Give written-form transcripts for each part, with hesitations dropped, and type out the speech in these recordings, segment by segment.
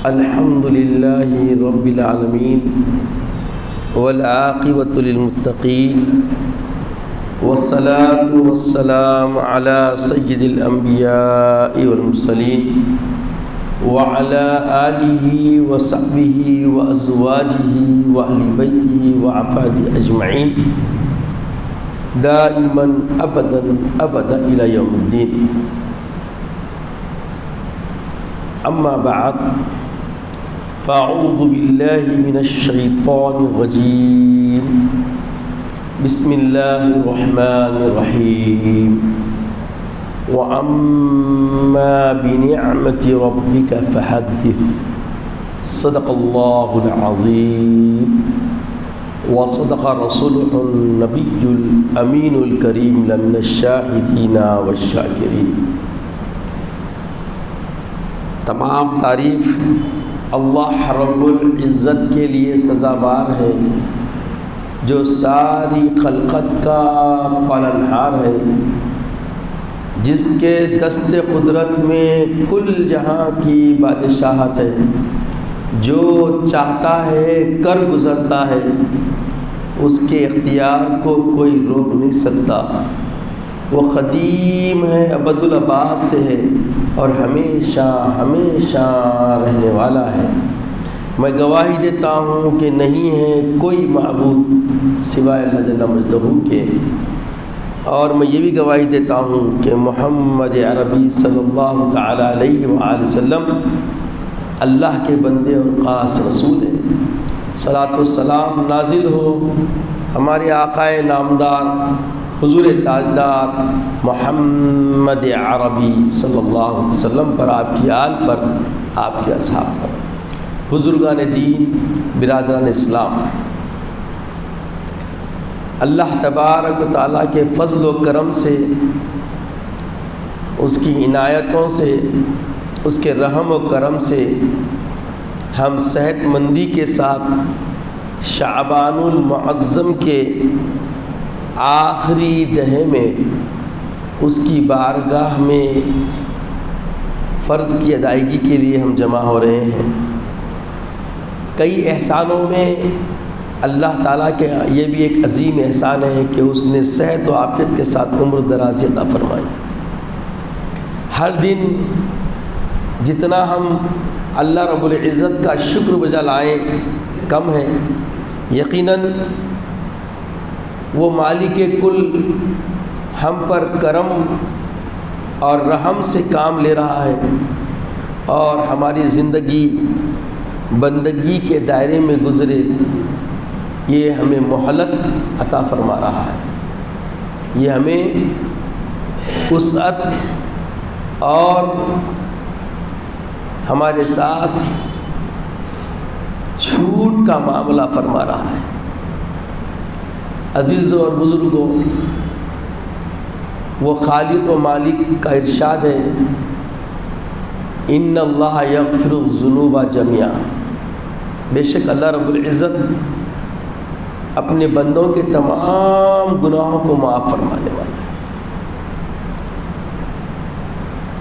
الحمد للہ رب العالمین والعاقبۃ للمتقین والصلاة والسلام علی سید الانبیاء والمرسلین وعلى آلہ وصحبہ وازواجہ واہل بیتہ وعفادہ اجمعین دائما ابدا ابدا الی یوم الدین. اما بعد فاعوذ باللہ من الشیطان الرجیم. بسم اللہ الرحمن الرحیم. وَأَمَّا بِنِعْمَةِ رَبِّكَ فَحَدِّثْ. صدق اللہ العظیم وصدق رسولہ النبی الامین الکریم لمن الشاہدین والشاکرین. تمام تعریف اللہ رب العزت کے لیے سزاوار ہے جو ساری خلقت کا پالنہار ہے، جس کے دست قدرت میں کل جہاں کی بادشاہت ہے، جو چاہتا ہے کر گزرتا ہے، اس کے اختیار کو کوئی روک نہیں سکتا. وہ قدیم ہے، ابد الآباد سے ہے اور ہمیشہ ہمیشہ رہنے والا ہے. میں گواہی دیتا ہوں کہ نہیں ہے کوئی معبود سوائے اللہ جل مجدہ کے، اور میں یہ بھی گواہی دیتا ہوں کہ محمد عربی صلی اللہ تعالی علیہ وآلہ وسلم اللہ کے بندے اور خاص رسول ہیں. صلاۃ والسلام نازل ہو ہمارے آقا نامدار حضور تاجدار محمد عربی صلی اللہ علیہ وسلم پر، آپ کی آل پر، آپ کے اصحاب پر. بزرگان دین، برادران اسلام، اللہ تبارک و تعالیٰ کے فضل و کرم سے، اس کی عنایتوں سے، اس کے رحم و کرم سے ہم صحت مندی کے ساتھ شعبان المعظم کے آخری دہے میں اس کی بارگاہ میں فرض کی ادائیگی کے لیے ہم جمع ہو رہے ہیں. کئی احسانوں میں اللہ تعالیٰ کے یہ بھی ایک عظیم احسان ہے کہ اس نے صحت و عافیت کے ساتھ عمر درازی عطا فرمائی. ہر دن جتنا ہم اللہ رب العزت کا شکر بجا لائیں کم ہے. یقیناً وہ مالک کل ہم پر کرم اور رحم سے کام لے رہا ہے اور ہماری زندگی بندگی کے دائرے میں گزرے یہ ہمیں مہلت عطا فرما رہا ہے. یہ ہمیں وسعت اور ہمارے ساتھ چھوٹ کا معاملہ فرما رہا ہے. عزیزوں اور بزرگوں، وہ خالق و مالک کا ارشاد ہے، ان اللہ یغفر الذنوب جميعا. بے شک اللہ رب العزت اپنے بندوں کے تمام گناہوں کو معاف فرمانے والا ہے.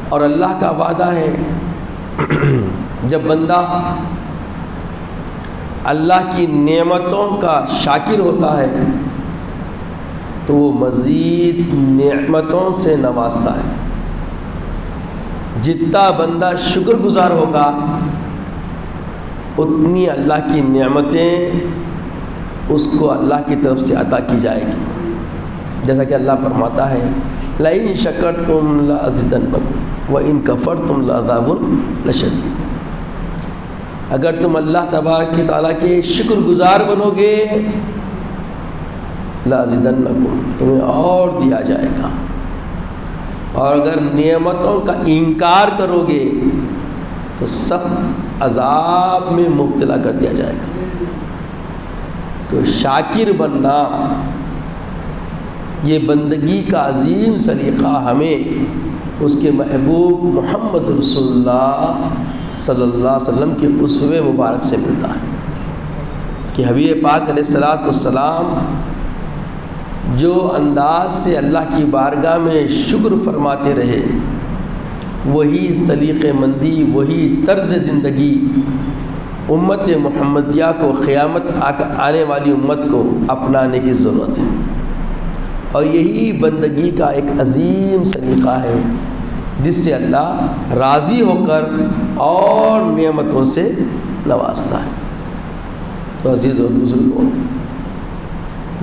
اور اللہ کا وعدہ ہے جب بندہ اللہ کی نعمتوں کا شاکر ہوتا ہے تو وہ مزید نعمتوں سے نوازتا ہے. جتنا بندہ شکر گزار ہوگا اتنی اللہ کی نعمتیں اس کو اللہ کی طرف سے عطا کی جائے گی. جیسا کہ اللہ فرماتا ہے، لَإِن شَكَرْتُمْ لَأَزِيدَنَّكُمْ وَإِن كَفَرْتُمْ لَعَذَابٌ لَشَدِيدٌ. اگر تم اللہ تبارک تعالیٰ کے شکر گزار بنو گے لَأَزِيدَنَّكُمْ، تمہیں اور دیا جائے گا، اور اگر نعمتوں کا انکار کرو گے تو سخت عذاب میں مبتلا کر دیا جائے گا. تو شاکر بننا یہ بندگی کا عظیم سلیقہ ہمیں اس کے محبوب محمد رسول اللہ صلی اللہ علیہ وسلم کے اسوہ مبارک سے ملتا ہے کہ حبیب پاک علیہ الصلاۃ والسلام جو انداز سے اللہ کی بارگاہ میں شکر فرماتے رہے وہی سلیقہ مندی، وہی طرز زندگی امت محمدیہ کو، قیامت آنے والی امت کو اپنانے کی ضرورت ہے۔ اور یہی بندگی کا ایک عظیم سلیقہ ہے جس سے اللہ راضی ہو کر اور نعمتوں سے نوازتا ہے۔ تو عزیز و بزرگوں،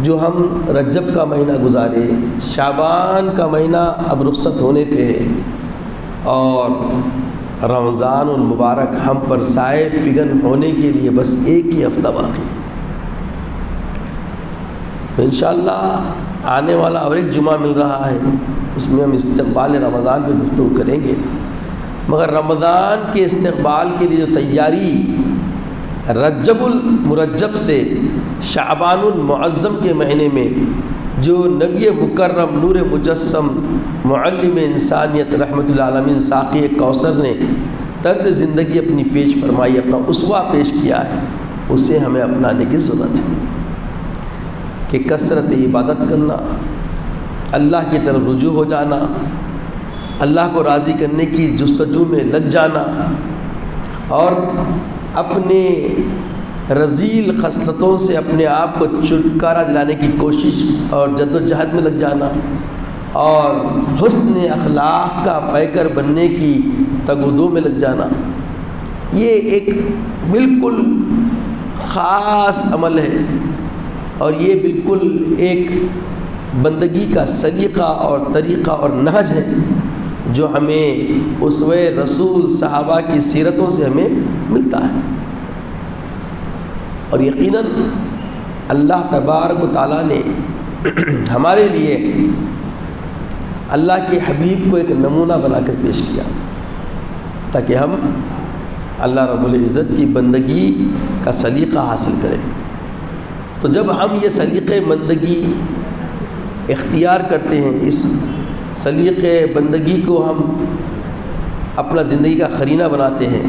جو ہم رجب کا مہینہ گزارے، شعبان کا مہینہ اب رخصت ہونے پہ ہے، اور رمضان المبارک ہم پر سائے فگن ہونے کے لیے بس ایک ہی ہفتہ باقی۔ تو انشاءاللہ آنے والا اور ایک جمعہ مل رہا ہے، اس میں ہم استقبال رمضان پہ گفتگو کریں گے۔ مگر رمضان کے استقبال کے لیے جو تیاری رجب المرجب سے شعبان المعظم کے مہینے میں جو نبی مکرم نور مجسم معلم انسانیت رحمۃ العالمین ساقی کوثر نے طرز زندگی اپنی پیش فرمائی، اپنا اسوہ پیش کیا ہے، اسے ہمیں اپنانے کی ضرورت ہے کہ کثرت عبادت کرنا، اللہ کی طرف رجوع ہو جانا، اللہ کو راضی کرنے کی جستجو میں لگ جانا، اور اپنے رذیل خصلتوں سے اپنے آپ کو چھٹکارا دلانے کی کوشش اور جد و جہد میں لگ جانا، اور حسن اخلاق کا پیکر بننے کی تگ و دو میں لگ جانا۔ یہ ایک بالکل خاص عمل ہے، اور یہ بالکل ایک بندگی کا سلیقہ اور طریقہ اور نہج ہے جو ہمیں اسوہ رسول صحابہ کی سیرتوں سے ہمیں ملتا ہے۔ اور یقیناً اللہ تبارک و تعالیٰ نے ہمارے لیے اللہ کے حبیب کو ایک نمونہ بنا کر پیش کیا تاکہ ہم اللہ رب العزت کی بندگی کا سلیقہ حاصل کریں۔ تو جب ہم یہ سلیقہ بندگی اختیار کرتے ہیں، اس سلیقہ بندگی کو ہم اپنا زندگی کا قرینہ بناتے ہیں،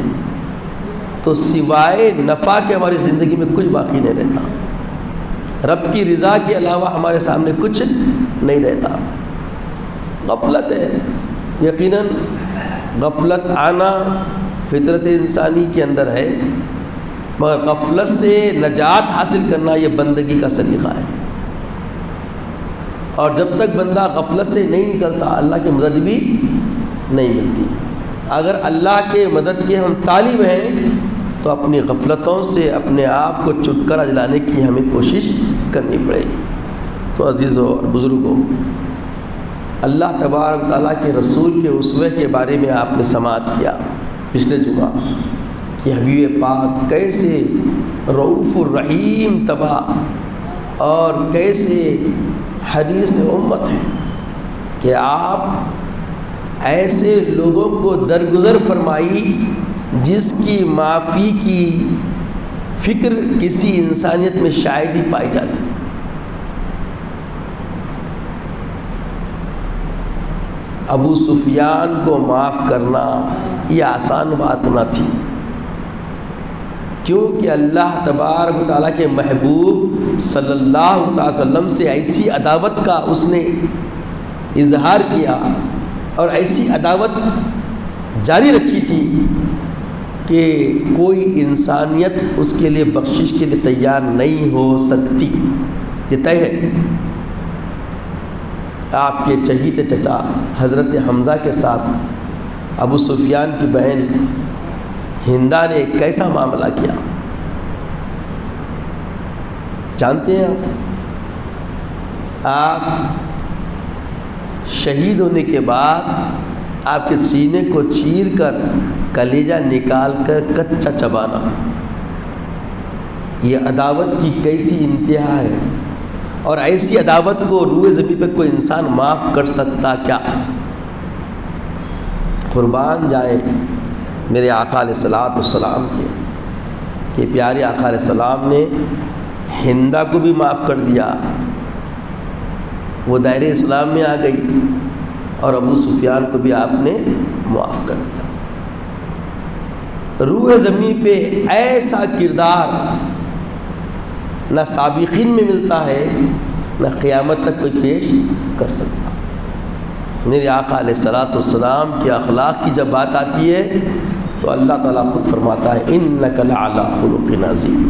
تو سوائے نفع کے ہماری زندگی میں کچھ باقی نہیں رہتا، رب کی رضا کے علاوہ ہمارے سامنے کچھ نہیں رہتا۔ غفلت ہے، یقیناً غفلت آنا فطرت انسانی کے اندر ہے، مگر غفلت سے نجات حاصل کرنا یہ بندگی کا سلیقہ ہے۔ اور جب تک بندہ غفلت سے نہیں نکلتا، اللہ کی مدد بھی نہیں ملتی۔ اگر اللہ کے مدد کے ہم طالب ہیں تو اپنی غفلتوں سے اپنے آپ کو چھٹکارا دلانے کی ہمیں کوشش کرنی پڑے گی۔ تو عزیزوں اور بزرگوں، اللہ تبارک تعالیٰ کے رسول کے اسوے کے بارے میں آپ نے سماعت کیا پچھلے جمعہ کہ حبیب پاک کیسے رؤوف الرحیم تباہ اور کیسے حدیث امت ہے کہ آپ ایسے لوگوں کو درگزر فرمائی جس کی معافی کی فکر کسی انسانیت میں شاید ہی پائی جاتی۔ ابو سفیان کو معاف کرنا یہ آسان بات نہ تھی، کیونکہ اللہ تبارک و تعالیٰ کے محبوب صلی اللہ علیہ وسلم سے ایسی عداوت کا اس نے اظہار کیا اور ایسی عداوت جاری رکھی تھی کہ کوئی انسانیت اس کے لیے بخشش کے لیے تیار نہیں ہو سکتی۔ یہ طے ہے۔ آپ کے چہیتے چچا حضرت حمزہ کے ساتھ ابو سفیان کی بہن ہندا نے کیسا معاملہ کیا جانتے ہیں آپ؟ شہید ہونے کے بعد آپ کے سینے کو چیر کر کلیجہ نکال کر کچا چبانا، یہ عداوت کی کیسی انتہا ہے؟ اور ایسی عداوت کو روئے زمین پہ کوئی انسان معاف کر سکتا کیا؟ قربان جائے میرے آقا علیہ الصلوۃ والسلام کے کہ پیارے آقا علیہ السلام نے ہندا کو بھی معاف کر دیا، وہ دائرہ اسلام میں آ گئی، اور ابو سفیان کو بھی آپ نے معاف کر دیا۔ روح زمین پہ ایسا کردار نہ سابقین میں ملتا ہے، نہ قیامت تک کوئی پیش کر سکتا۔ میرے آقا علیہ الصلوۃ والسلام کے اخلاق کی جب بات آتی ہے تو اللہ تعالیٰ خود فرماتا ہے انک لعلی خلق عظیم،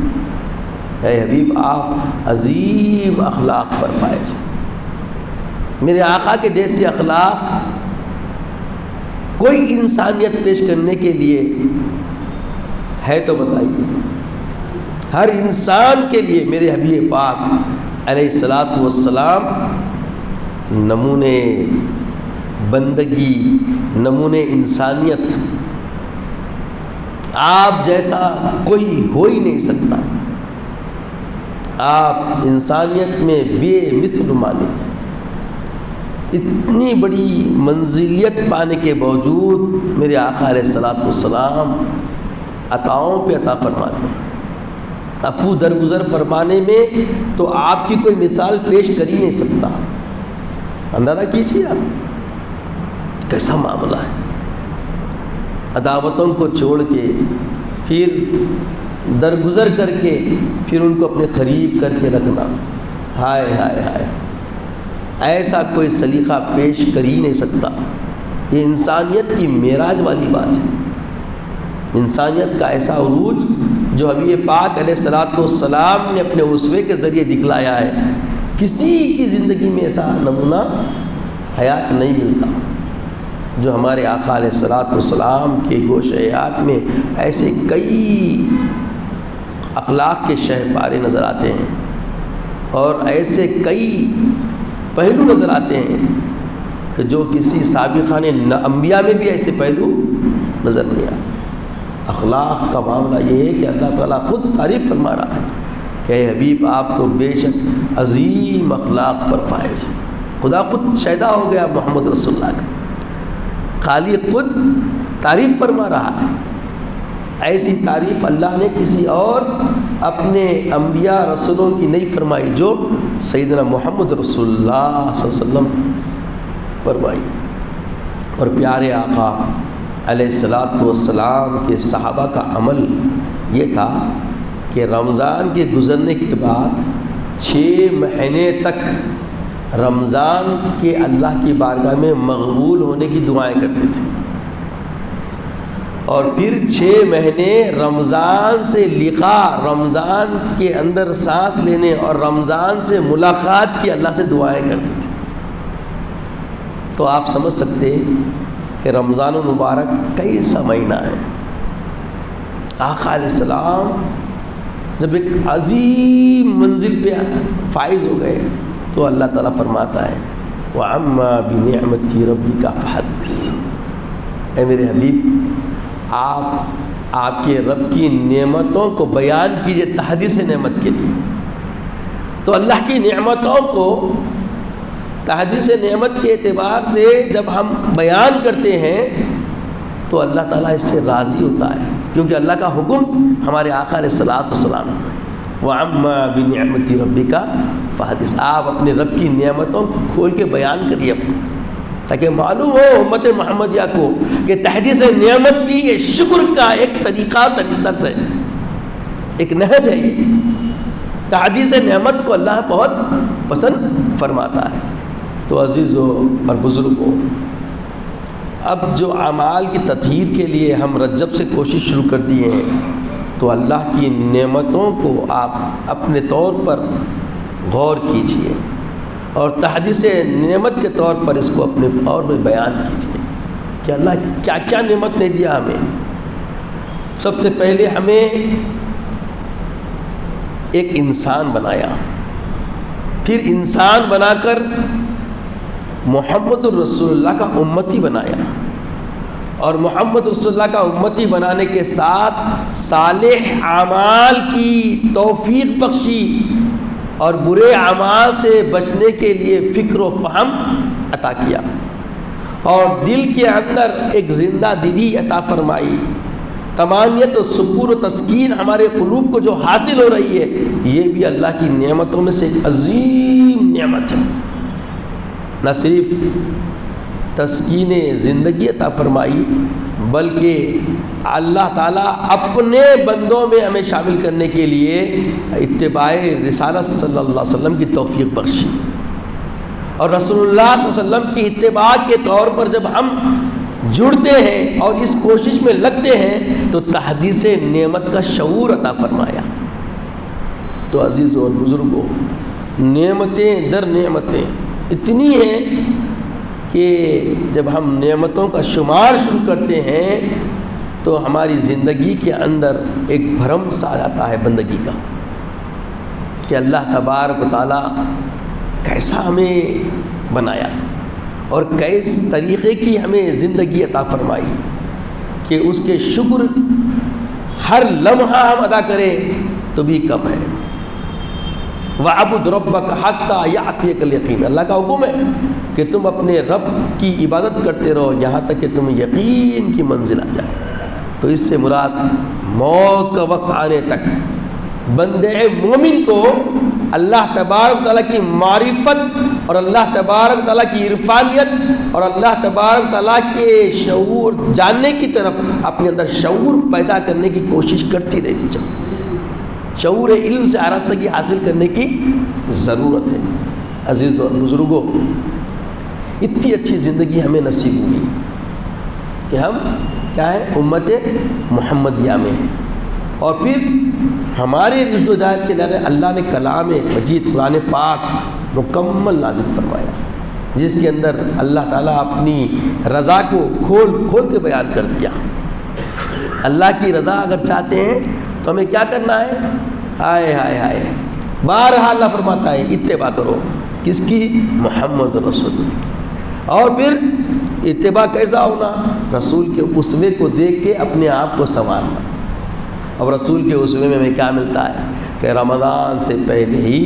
اے حبیب آپ عظیم اخلاق پر فائز ہیں۔ میرے آقا کے جیسے اخلاق کوئی انسانیت پیش کرنے کے لیے ہے تو بتائیے۔ ہر انسان کے لیے میرے حبیب پاک علیہ الصلوۃ والسلام نمونے بندگی، نمونے انسانیت، آپ جیسا کوئی ہو ہی نہیں سکتا۔ آپ انسانیت میں بے مثل مانند، اتنی بڑی منزلیت پانے کے باوجود میرے آقا علیہ الصلوۃ والسلام عطاؤں پہ عطا فرماتے ہیں، عفو درگزر فرمانے میں تو آپ کی کوئی مثال پیش کر ہی نہیں سکتا۔ اندازہ کیجیے آپ کیسا معاملہ ہے، عداوتوں کو چھوڑ کے پھر درگزر کر کے پھر ان کو اپنے قریب کر کے رکھنا، ہائے ہائے ہائے، ایسا کوئی سلیقہ پیش کر ہی نہیں سکتا۔ یہ انسانیت کی معراج والی بات ہے، انسانیت کا ایسا عروج جو حبیب پاک علیہ الصلوۃ والسلام نے اپنے اسوے کے ذریعے دکھلایا ہے۔ کسی کی زندگی میں ایسا نمونہ حیات نہیں ملتا جو ہمارے آقا علیہ الصلوۃ والسلام کے گوش حیات میں ایسے کئی اخلاق کے شہپارے نظر آتے ہیں اور ایسے کئی پہلو نظر آتے ہیں کہ جو کسی سابقان انبیاء میں بھی ایسے پہلو نظر نہیں آتے۔ اخلاق کا معاملہ یہ ہے کہ اللہ تعالیٰ خود تعریف فرما رہا ہے کہ اے حبیب آپ تو بے شک عظیم اخلاق پر فائز ہیں۔ خدا خود شہدا ہو گیا محمد رسول اللہ کا، خالق خود تعریف فرما رہا ہے۔ ایسی تعریف اللہ نے کسی اور اپنے انبیاء رسولوں کی نہیں فرمائی جو سیدنا محمد رسول اللہ صلی اللہ علیہ وسلم فرمائی۔ اور پیارے آقا علیہ الصلوۃ والسلام کے صحابہ کا عمل یہ تھا کہ رمضان کے گزرنے کے بعد 6 مہینے تک رمضان کے اللہ کی بارگاہ میں مقبول ہونے کی دعائیں کرتے تھے، اور پھر 6 مہینے رمضان سے لقاء، رمضان کے اندر سانس لینے اور رمضان سے ملاقات کی اللہ سے دعائیں کرتے تھے۔ تو آپ سمجھ سکتے کہ رمضان المبارک کیسا مہینہ ہے۔ آقا علیہ السلام جب ایک عظیم منزل پہ فائز ہو گئے تو اللہ تعالیٰ فرماتا ہے وَعَمَّا بِنِعْمَتِ رَبِّكَ فَحَدِّثْ، اے میرے حبیب آپ کے رب کی نعمتوں کو بیان کیجئے تحدیث نعمت کے لیے۔ تو اللہ کی نعمتوں کو تحدیث نعمت کے اعتبار سے جب ہم بیان کرتے ہیں تو اللہ تعالیٰ اس سے راضی ہوتا ہے، کیونکہ اللہ کا حکم ہمارے آقا علیہ الصلوۃ والسلام وَعَمَّا بِنِعْمَتِ رَبِّكَ فَحَدِّثْ، آپ اپنے رب کی نعمتوں کو کھول کے بیان کریے تاکہ معلوم ہو امت محمدیہ کو کہ تحدیث نعمت بھی یہ شکر کا ایک طریقہ طریقت ہے، ایک نہج ہے۔ یہ تحدیث نعمت کو اللہ بہت پسند فرماتا ہے۔ تو عزیزو اور بزرگوں، اب جو اعمال کی تطہیر کے لیے ہم رجب سے کوشش شروع کر دیے ہیں تو اللہ کی نعمتوں کو آپ اپنے طور پر غور کیجئے اور تحدیث نعمت کے طور پر اس کو اپنے طور میں بیان کیجئے کہ اللہ کیا کیا نعمت نے دیا ہمیں۔ سب سے پہلے ہمیں ایک انسان بنایا، پھر انسان بنا کر محمد الرسول اللہ کا امتی بنایا، اور محمد رسول اللہ کا امتی بنانے کے ساتھ صالح اعمال کی توفیق بخشی اور برے اعمال سے بچنے کے لیے فکر و فہم عطا کیا، اور دل کے اندر ایک زندہ دلی عطا فرمائی۔ طمانینت و سکون و تسکین ہمارے قلوب کو جو حاصل ہو رہی ہے یہ بھی اللہ کی نعمتوں میں سے ایک عظیم نعمت ہے۔ نہ صرف تسکین زندگی عطا فرمائی بلکہ اللہ تعالیٰ اپنے بندوں میں ہمیں شامل کرنے کے لیے اتباع رسالت صلی اللہ علیہ وسلم کی توفیق بخشی، اور رسول اللہ صلی اللہ علیہ وسلم کی اتباع کے طور پر جب ہم جڑتے ہیں اور اس کوشش میں لگتے ہیں تو تحدیث نعمت کا شعور عطا فرمایا۔ تو عزیزوں اور بزرگوں، نعمتیں در نعمتیں اتنی ہیں کہ جب ہم نعمتوں کا شمار شروع کرتے ہیں تو ہماری زندگی کے اندر ایک بھرم سا آ جاتا ہے بندگی کا، کہ اللہ تبارک و تعالیٰ کیسا ہمیں بنایا اور کس طریقے کی ہمیں زندگی عطا فرمائی کہ اس کے شکر ہر لمحہ ہم ادا کریں تو بھی کم ہے۔ وَعَبُدْ رَبَّكَ حَتَّى يَأْتِيَكَ الْيَقِينُ، اللہ کا حکم ہے کہ تم اپنے رب کی عبادت کرتے رہو یہاں تک کہ تمہیں یقین کی منزل آ جائے۔ تو اس سے مراد موت کا وقت آنے تک بندے مومن کو اللہ تبارک تعالیٰ کی معرفت اور اللہ تبارک تعالیٰ کی عرفانیت اور اللہ تبارک تعالیٰ کے شعور جاننے کی طرف اپنے اندر شعور پیدا کرنے کی کوشش کرتی رہنی چاہیے۔ شعور علم سے آراستگی حاصل کرنے کی ضرورت ہے۔ عزیز اور بزرگوں، اتنی اچھی زندگی ہمیں نصیب ہوئی کہ ہم کیا ہے، امت محمدیہ میں ہیں، اور پھر ہمارے رشد و ہدایت کے لیے اللہ نے کلام مجید قرآن پاک مکمل نازل فرمایا، جس کے اندر اللہ تعالیٰ اپنی رضا کو کھول کے بیان کر دیا۔ اللہ کی رضا اگر چاہتے ہیں تو ہمیں کیا کرنا ہے؟ ہائے ہائے ہائے، بارہا اللہ فرماتا ہے اتباع کرو، کس کی؟ محمد رسول اللہ کی۔ اور پھر اتباع کیسا ہونا؟ رسول کے اسوے کو دیکھ کے اپنے آپ کو سنوارنا۔ اب رسول کے اسوے میں ہمیں کیا ملتا ہے کہ رمضان سے پہلے ہی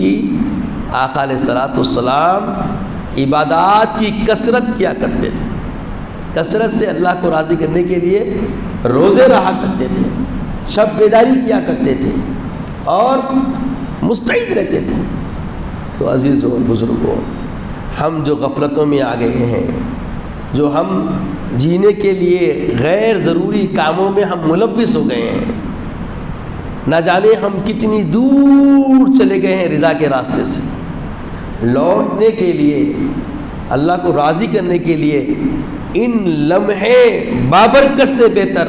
آقا علیہ الصلوۃ والسلام عبادات کی کثرت کیا کرتے تھے، کثرت سے اللہ کو راضی کرنے کے لیے روزے رہا کرتے تھے، شب بیداری کیا کرتے تھے اور مستعد رہتے تھے۔ تو عزیزوں اور بزرگوں، ہم جو غفلتوں میں آ گئے ہیں، جو ہم جینے کے لیے غیر ضروری کاموں میں ہم ملوث ہو گئے ہیں، نہ جانے ہم کتنی دور چلے گئے ہیں رضا کے راستے سے، لوٹنے کے لیے، اللہ کو راضی کرنے کے لیے ان لمحے بابرکت سے بہتر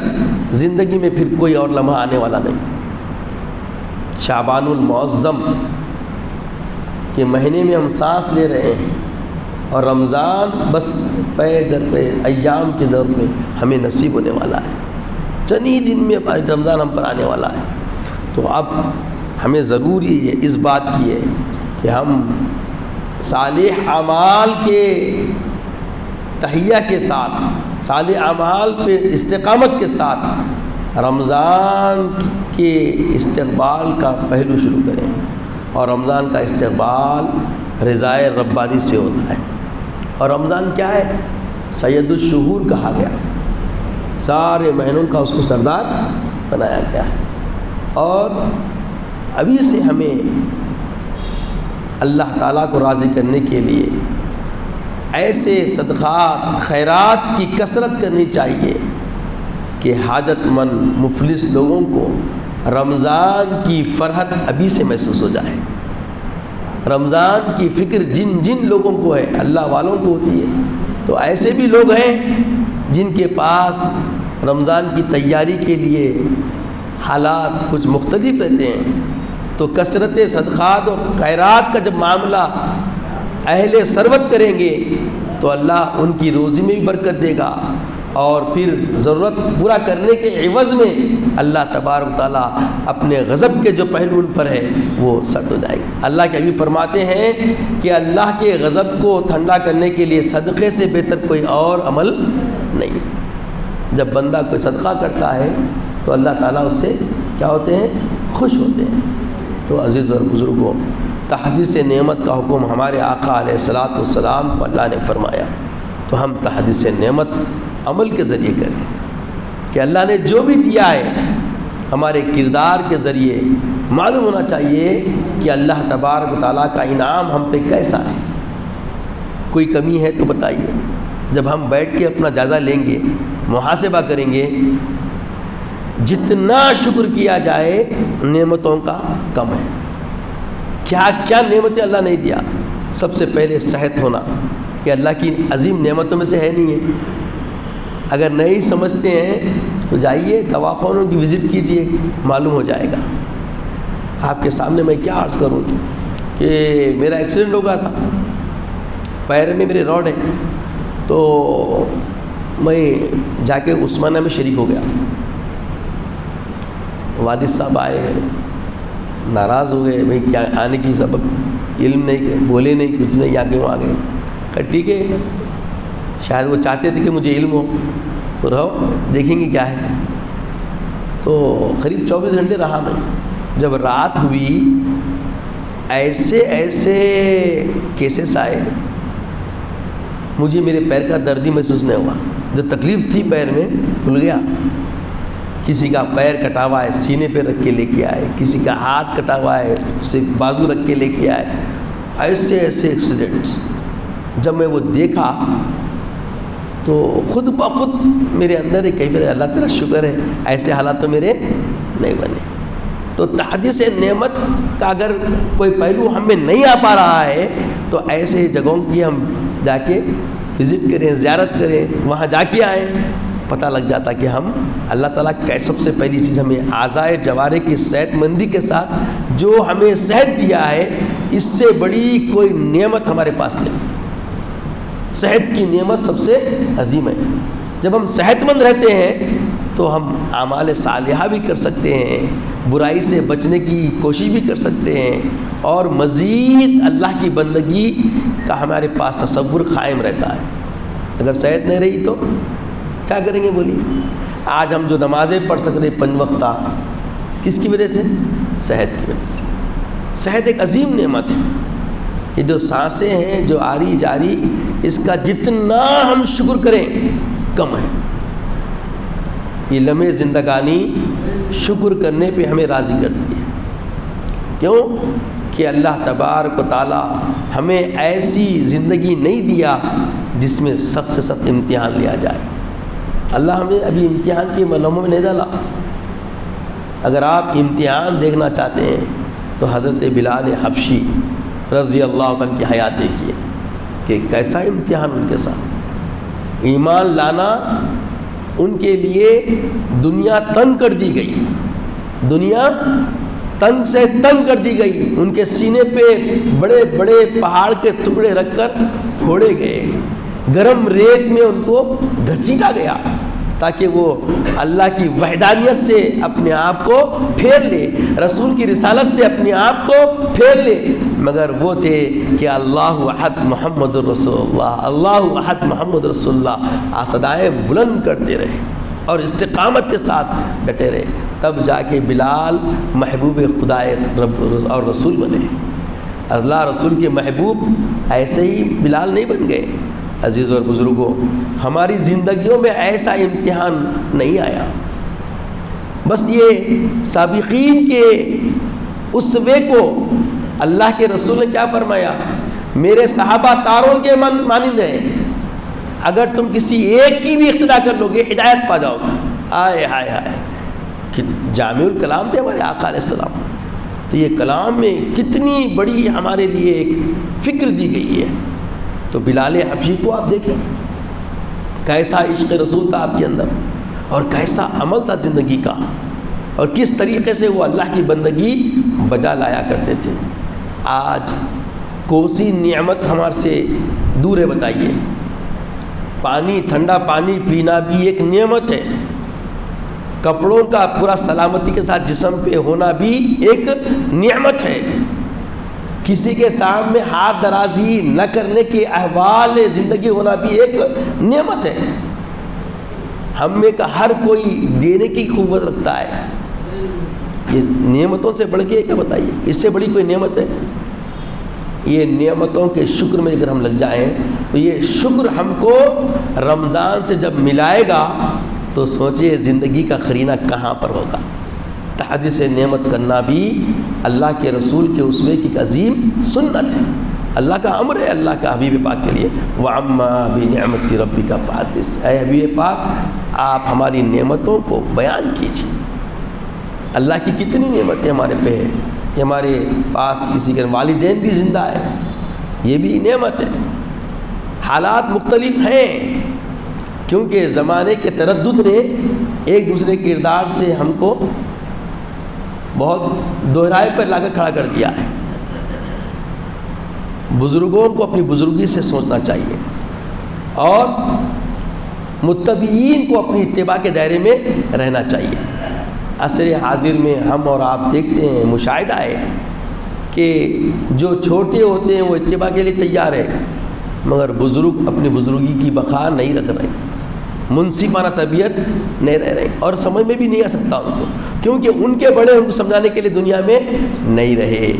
زندگی میں پھر کوئی اور لمحہ آنے والا نہیں۔ شعبان المعظم کے مہینے میں ہم سانس لے رہے ہیں، اور رمضان بس پے در پہ ایام کے دور پہ ہمیں نصیب ہونے والا ہے، چند ہی دن میں رمضان ہم پر آنے والا ہے۔ تو اب ہمیں ضروری ہے اس بات کی ہے کہ ہم صالح اعمال کے تہیہ کے ساتھ، صالح اعمال پہ استقامت کے ساتھ رمضان کے استقبال کا پہلو شروع کریں، اور رمضان کا استقبال رضائے ربانی سے ہوتا ہے۔ اور رمضان کیا ہے؟ سید الشہور کہا گیا، سارے مہینوں کا اس کو سردار بنایا گیا ہے۔ اور ابھی سے ہمیں اللہ تعالیٰ کو راضی کرنے کے لیے ایسے صدقات خیرات کی کثرت کرنی چاہیے کہ حاجت مند مفلس لوگوں کو رمضان کی فرحت ابھی سے محسوس ہو جائے۔ رمضان کی فکر جن جن لوگوں کو ہے، اللہ والوں کو ہوتی ہے، تو ایسے بھی لوگ ہیں جن کے پاس رمضان کی تیاری کے لیے حالات کچھ مختلف رہتے ہیں، تو کثرت صدقات اور خیرات کا جب معاملہ اہل ثروت کریں گے تو اللہ ان کی روزی میں بھی برکت دے گا، اور پھر ضرورت پورا کرنے کے عوض میں اللہ تبارک تعالیٰ اپنے غضب کے جو پہلو ان پر ہے وہ سرد ہو جائے گا۔ اللہ کے حبیب فرماتے ہیں کہ اللہ کے غضب کو ٹھنڈا کرنے کے لیے صدقے سے بہتر کوئی اور عمل نہیں۔ جب بندہ کوئی صدقہ کرتا ہے تو اللہ تعالیٰ اس سے کیا ہوتے ہیں؟ خوش ہوتے ہیں۔ تو عزیز اور بزرگوں، تحدیث نعمت کا حکم ہمارے آقا علیہ الصلوۃ والسلام کو اللہ نے فرمایا، تو ہم تحدیث نعمت عمل کے ذریعے کریں کہ اللہ نے جو بھی دیا ہے ہمارے کردار کے ذریعے معلوم ہونا چاہیے کہ اللہ تبارک و تعالیٰ کا انعام ہم پہ کیسا ہے۔ کوئی کمی ہے تو بتائیے۔ جب ہم بیٹھ کے اپنا جائزہ لیں گے، محاسبہ کریں گے، جتنا شکر کیا جائے نعمتوں کا کم ہے۔ کیا کیا نعمتیں اللہ نے دیا، سب سے پہلے صحت ہونا، یہ اللہ کی عظیم نعمتوں میں سے ہے نہیں ہے؟ اگر نہیں سمجھتے ہیں تو جائیے دواخانوں کی وزٹ کیجئے، معلوم ہو جائے گا۔ آپ کے سامنے میں کیا عرض کروں کہ میرا ایکسیڈنٹ ہو گیا تھا، پیر میں میرے روڈ ہے، تو میں جا کے عثمانیہ میں شریک ہو گیا۔ والد صاحب آئے، ناراض ہو گئے، بھائی کیا آنے کی سبب، علم نہیں، بولے نہیں، کچھ نہیں، یہاں کے وہاں گئے۔ کہ ٹھیک ہے، شاید وہ چاہتے تھے کہ مجھے علم ہو، تو رہو دیکھیں گے کیا ہے۔ تو قریب 24 گھنٹے رہا میں۔ جب رات ہوئی ایسے کیسز آئے، مجھے میرے پیر کا درد ہی محسوس نہیں ہوا، جو تکلیف تھی پیر میں بھول گیا۔ کسی کا پیر کٹا ہوا ہے سینے پہ رکھ کے لے کے آئے، کسی کا ہاتھ کٹا ہوا ہے صرف بازو رکھ کے لے کے آئے، ایسے ایکسیڈنٹس۔ جب میں وہ دیکھا تو خود بخود میرے اندر ایک کیفیت، اللہ تیرا شکر ہے ایسے حالات تو میرے نہیں بنے۔ تو تحدیث نعمت کا اگر کوئی پہلو ہم میں نہیں آ پا رہا ہے تو ایسے جگہوں کی ہم جا کے وزٹ کریں، زیارت کریں، وہاں جا کے آئیں، پتہ لگ جاتا کہ ہم اللہ تعالیٰ کا سب سے پہلی چیز ہمیں اعضائے جوارح کی صحت مندی کے ساتھ جو ہمیں صحت دیا ہے، اس سے بڑی کوئی نعمت ہمارے پاس نہیں۔ صحت کی نعمت سب سے عظیم ہے۔ جب ہم صحت مند رہتے ہیں تو ہم اعمال صالحہ بھی کر سکتے ہیں، برائی سے بچنے کی کوشش بھی کر سکتے ہیں، اور مزید اللہ کی بندگی کا ہمارے پاس تصور قائم رہتا ہے۔ اگر صحت نہیں رہی تو کیا کریں گے بولیے؟ آج ہم جو نمازیں پڑھ سک رہے 5 وقتہ، کس کی وجہ سے؟ صحت کی وجہ سے۔ صحت ایک عظیم نعمت ہے۔ یہ جو سانسیں ہیں جو آری جاری، اس کا جتنا ہم شکر کریں کم ہے۔ یہ لمحے زندگانی شکر کرنے پہ ہمیں راضی کرتی ہے۔ کیوں؟ کہ اللہ تبارک و تعالی ہمیں ایسی زندگی نہیں دیا جس میں سخت سے سخت امتحان لیا جائے۔ اللہ ہمیں ابھی امتحان کے ملموں میں نہیں ڈالا۔ اگر آپ امتحان دیکھنا چاہتے ہیں تو حضرت بلال حبشی رضی اللہ عنہ کی حیات دیکھیے کہ کیسا امتحان ان کے ساتھ۔ ایمان لانا ان کے لیے دنیا تنگ کر دی گئی، دنیا تنگ سے تنگ کر دی گئی، ان کے سینے پہ بڑے بڑے پہاڑ کے ٹکڑے رکھ کر پھوڑے گئے، گرم ریت میں ان کو گھسیٹا گیا تاکہ وہ اللہ کی وحدانیت سے اپنے آپ کو پھیر لے، رسول کی رسالت سے اپنے آپ کو پھیر لے، مگر وہ تھے کہ اللہ احد محمد الرسول اللہ، اللہ احد محمد رسول اللہ صدائیں بلند کرتے رہے اور استقامت کے ساتھ ڈٹے رہے، تب جا کے بلال محبوب خدا رب اور رسول بنے۔ اللہ رسول کے محبوب ایسے ہی بلال نہیں بن گئے۔ عزیز اور بزرگوں، ہماری زندگیوں میں ایسا امتحان نہیں آیا، بس یہ سابقین کے اسوے کو اللہ کے رسول نے کیا فرمایا؟ میرے صحابہ تاروں کے مانند ہیں، اگر تم کسی ایک کی بھی اقتدا کر لو گے ہدایت پا جاؤ گے۔ آئے ہائے ہائے، جامع الکلام تھے ہمارے آقا علیہ السلام۔ تو یہ کلام میں کتنی بڑی ہمارے لیے ایک فکر دی گئی ہے۔ تو بلال حبشی کو آپ دیکھیں، کیسا عشق رسول تھا آپ کے اندر، اور کیسا عمل تھا زندگی کا، اور کس طریقے سے وہ اللہ کی بندگی بجا لایا کرتے تھے۔ آج کوسی نعمت ہمارے سے دور ہے، بتائیے۔ پانی، ٹھنڈا پانی پینا بھی ایک نعمت ہے، کپڑوں کا پورا سلامتی کے ساتھ جسم پہ ہونا بھی ایک نعمت ہے، کسی کے سامنے ہاتھ درازی نہ کرنے کے احوال زندگی ہونا بھی ایک نعمت ہے۔ ہم میں کا ہر کوئی دینے کی قوت رکھتا ہے، یہ نعمتوں سے بڑھ کے کیا بتائیے، اس سے بڑی کوئی نعمت ہے؟ یہ نعمتوں کے شکر میں اگر ہم لگ جائیں تو یہ شکر ہم کو رمضان سے جب ملائے گا تو سوچئے زندگی کا قرینہ کہاں پر ہوگا۔ تحدث نعمت کرنا بھی اللہ کے رسول کے اسوے کی عظیم سنت ہے، اللہ کا امر ہے اللہ کا حبیب پاک کے لیے۔ وَعَمَّا بِنِعْمَتِ رَبِّكَ فَحَدِّثْ، اے حبیب پاک آپ ہماری نعمتوں کو بیان کیجیے۔ اللہ کی کتنی نعمتیں ہمارے پہ ہے کہ ہمارے پاس کسی کے والدین بھی زندہ ہے، یہ بھی نعمت ہے۔ حالات مختلف ہیں کیونکہ زمانے کے تردد نے ایک دوسرے کردار سے ہم کو بہت دوہرائے پر لا کر کھڑا کر دیا ہے۔ بزرگوں کو اپنی بزرگی سے سوچنا چاہیے اور متبعین کو اپنی اتباع کے دائرے میں رہنا چاہیے۔ عصر حاضر میں ہم اور آپ دیکھتے ہیں، مشاہدہ ہے کہ جو چھوٹے ہوتے ہیں وہ اتباع کے لیے تیار ہے، مگر بزرگ اپنی بزرگی کی بقا نہیں رکھ رہے، منصفانہ طبیعت نہیں رہ رہے، اور سمجھ میں بھی نہیں آ سکتا ان کو، کیونکہ ان کے بڑے ان کو سمجھانے کے لیے دنیا میں نہیں رہے۔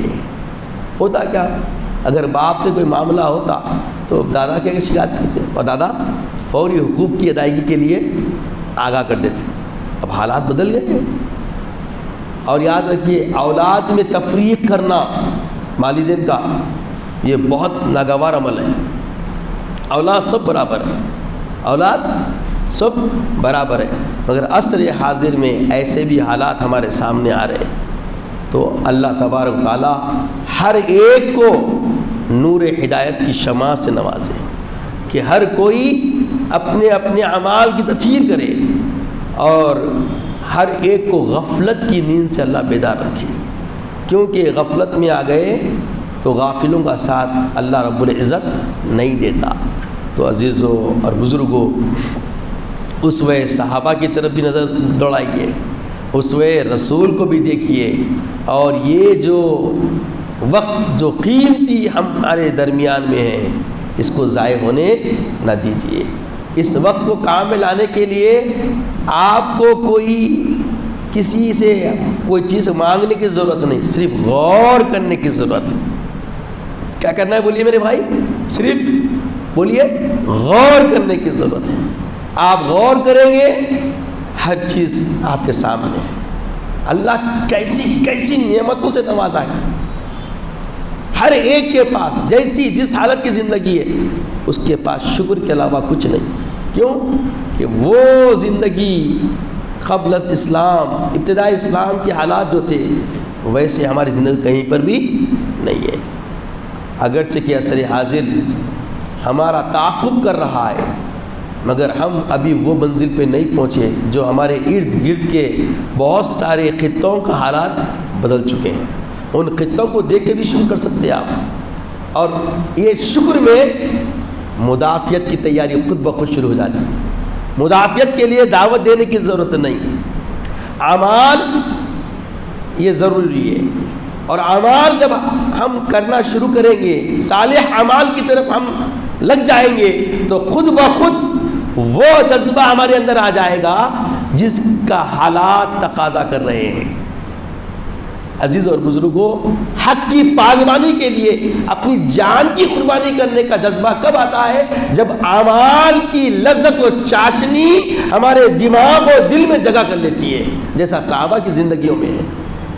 ہوتا کیا، اگر باپ سے کوئی معاملہ ہوتا تو دادا کے شکایت کرتے اور دادا فوری حقوق کی ادائیگی کے لیے آگاہ کر دیتے۔ اب حالات بدل گئے ہیں، اور یاد رکھیے اولاد میں تفریق کرنا والدین کا یہ بہت ناگوار عمل ہے۔ اولاد سب برابر ہے، اولاد سب برابر ہے، مگر عصر حاضر میں ایسے بھی حالات ہمارے سامنے آ رہے ہیں، تو اللہ تبارک و تعالی ہر ایک کو نور ہدایت کی شمع سے نوازے کہ ہر کوئی اپنے اپنے اعمال کی تطہیر کرے اور ہر ایک کو غفلت کی نیند سے اللہ بیدار رکھے، کیونکہ غفلت میں آ گئے تو غافلوں کا ساتھ اللہ رب العزت نہیں دیتا۔ تو عزیزوں اور بزرگوں، اسوہ صحابہ کی طرف بھی نظر دوڑائیے، اسوہ رسول کو بھی دیکھیے، اور یہ جو وقت جو قیمتی ہمارے درمیان میں ہے اس کو ضائع ہونے نہ دیجیے۔ اس وقت کو کام میں لانے کے لیے آپ کو کوئی کسی سے کوئی چیز مانگنے کی ضرورت نہیں، صرف غور کرنے کی ضرورت ہے۔ کیا کرنا ہے بولیے میرے بھائی؟ صرف بولیے غور کرنے کی ضرورت ہے۔ آپ غور کریں گے ہر چیز آپ کے سامنے ہے۔ اللہ کیسی کیسی نعمتوں سے نوازا ہے، ہر ایک کے پاس جیسی جس حالت کی زندگی ہے اس کے پاس شکر کے علاوہ کچھ نہیں۔ کیوں کہ وہ زندگی قبل اسلام، ابتدائی اسلام کے حالات جو تھے ویسے ہماری زندگی کہیں پر بھی نہیں ہے۔ اگرچہ کہ عصر حاضر ہمارا تعاقب کر رہا ہے، مگر ہم ابھی وہ منزل پہ نہیں پہنچے جو ہمارے ارد گرد کے بہت سارے خطوں کا حالات بدل چکے ہیں۔ ان خطوں کو دیکھ کے بھی شکر کر سکتے ہیں آپ، اور یہ شکر میں مدافعت کی تیاری خود بخود شروع ہو جاتی ہے۔ مدافعت کے لیے دعوت دینے کی ضرورت نہیں، اعمال یہ ضروری ہے، اور اعمال جب ہم کرنا شروع کریں گے، صالح اعمال کی طرف ہم لگ جائیں گے تو خود بخود وہ جذبہ ہمارے اندر آ جائے گا جس کا حالات تقاضا کر رہے ہیں۔ عزیز اور بزرگوں، حق کی پاسبانی کے لیے اپنی جان کی قربانی کرنے کا جذبہ کب آتا ہے؟ جب اعمال کی لذت و چاشنی ہمارے دماغ و دل میں جگہ کر لیتی ہے، جیسا صحابہ کی زندگیوں میں ہے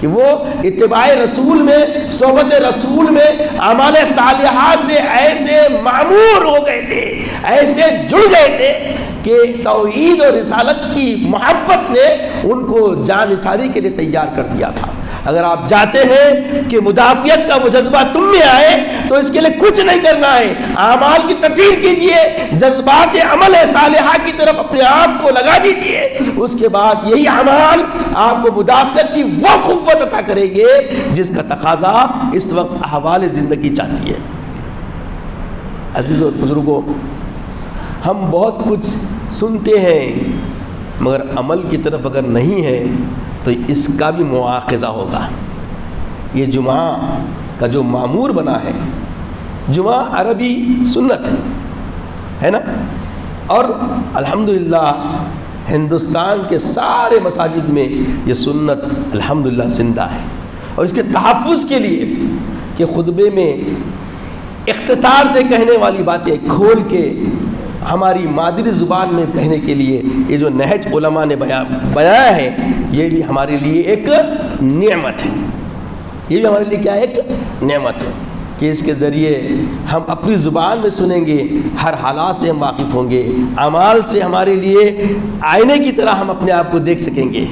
کہ وہ اتباع رسول میں، صحبت رسول میں اعمال صالحات سے ایسے معمور ہو گئے تھے، ایسے جڑ گئے تھے کہ توحید اور رسالت کی محبت نے ان کو جان نثاری کے لیے تیار کر دیا تھا۔ اگر آپ چاہتے ہیں کہ مدافعت کا وہ جذبہ تم میں آئے تو اس کے لیے کچھ نہیں کرنا ہے، اعمال کی تطہیر کیجئے، جذبات عمل صالحہ کی طرف اپنے آپ کو لگا دیجئے، اس کے بعد یہی اعمال آپ کو مدافعت کی وہ قوت عطا کریں گے جس کا تقاضا اس وقت احوال زندگی چاہتی ہے۔ عزیزوں اور بزرگوں، ہم بہت کچھ سنتے ہیں مگر عمل کی طرف اگر نہیں ہے تو اس کا بھی مواخذہ ہوگا۔ یہ جمعہ کا جو معمور بنا ہے، جمعہ عربی سنت ہے نا، اور الحمدللہ ہندوستان کے سارے مساجد میں یہ سنت الحمدللہ زندہ ہے، اور اس کے تحفظ کے لیے کہ خطبے میں اختصار سے کہنے والی باتیں کھول کے ہماری مادری زبان میں کہنے کے لیے یہ جو نہج علماء نے بنایا ہے، یہ بھی ہمارے لیے ایک نعمت ہے۔ یہ بھی ہمارے لیے کیا ہے؟ ایک نعمت ہے کہ اس کے ذریعے ہم اپنی زبان میں سنیں گے، ہر حالات سے ہم واقف ہوں گے، اعمال سے ہمارے لیے آئینے کی طرح ہم اپنے آپ کو دیکھ سکیں گے،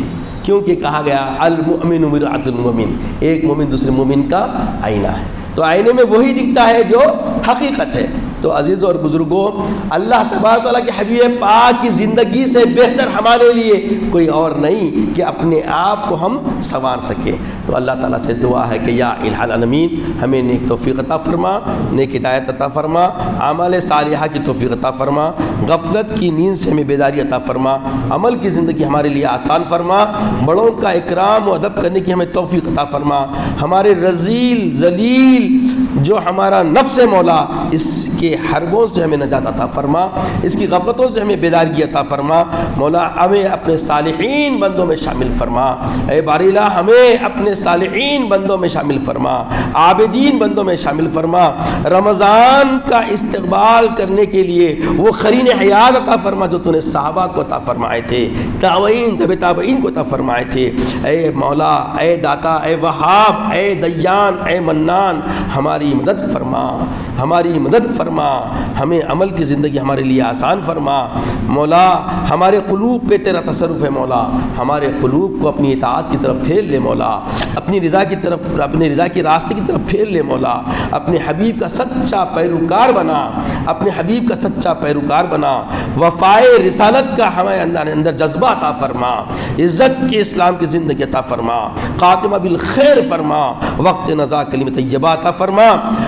کیونکہ کہا گیا المؤمن مرآۃ المؤمن، ایک مومن دوسرے مومن کا آئینہ ہے۔ تو آئینے میں وہی دکھتا ہے جو حقیقت ہے۔ تو عزیز اور بزرگوں، اللہ تبارک و تعالیٰ کے حبیب پاک کی زندگی سے بہتر ہمارے لیے کوئی اور نہیں کہ اپنے آپ کو ہم سنوار سکیں۔ تو اللہ تعالیٰ سے دعا ہے کہ یا الہ العالمین ہمیں نیک توفیق عطا فرما، نیک ہدایت عطا فرما، اعمال صالحہ کی توفیق عطا فرما، غفلت کی نیند سے ہمیں بیداری عطا فرما، عمل کی زندگی ہمارے لیے آسان فرما، بڑوں کا اکرام و ادب کرنے کی ہمیں توفیق عطا فرما، ہمارے رذیل ذلیل جو ہمارا نفس ہے مولا، اس کے حربوں سے ہمیں نجات عطا فرما، اس کی غفلتوں سے ہمیں بیداری عطا فرما، مولا ہمیں اپنے صالحین بندوں میں شامل فرما، اے باری الہ ہمیں اپنے صالحین بندوں میں شامل فرما، عابدین بندوں میں شامل فرما، رمضان کا استقبال کرنے کے لیے وہ قرین حیات عطا فرما جو تو نے صحابہ کو عطا فرمائے تھے، تابعین تبع تابعین کو عطا فرمائے تھے۔ اے مولا، اے داتا، اے وہاب، اے دیان، اے منان، ہماری مدد فرما، ہماری مدد فرما، ہمیں عمل کی زندگی ہمارے لیے آسان فرما مولا، ہمارے قلوب پہ تیرا تصرف ہے مولا، ہمارے قلوب کو اپنی اطاعت کی طرف پھیر لے مولا، اپنی رضا کی طرف، اپنے رضا کے راستے کی طرف پھیر لے مولا، اپنے حبیب کا سچا پیروکار بنا، اپنے حبیب کا سچا پیروکار بنا، وفائے رسالت کا ہمارے اندر جذبہ عطا فرما، عزت کی اسلام کی زندگی عطا فرما، خاتمہ بالخیر فرما، وقت نزا کلمہ طیبہ عطا فرما،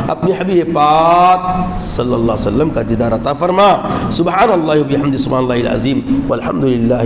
اپنے حبیب پاک صلی اللہ علیہ وسلم کا دیدار عطا فرما۔ سبحان اللہ و بحمدہ، سبحان اللہ العظیم والحمد للہ۔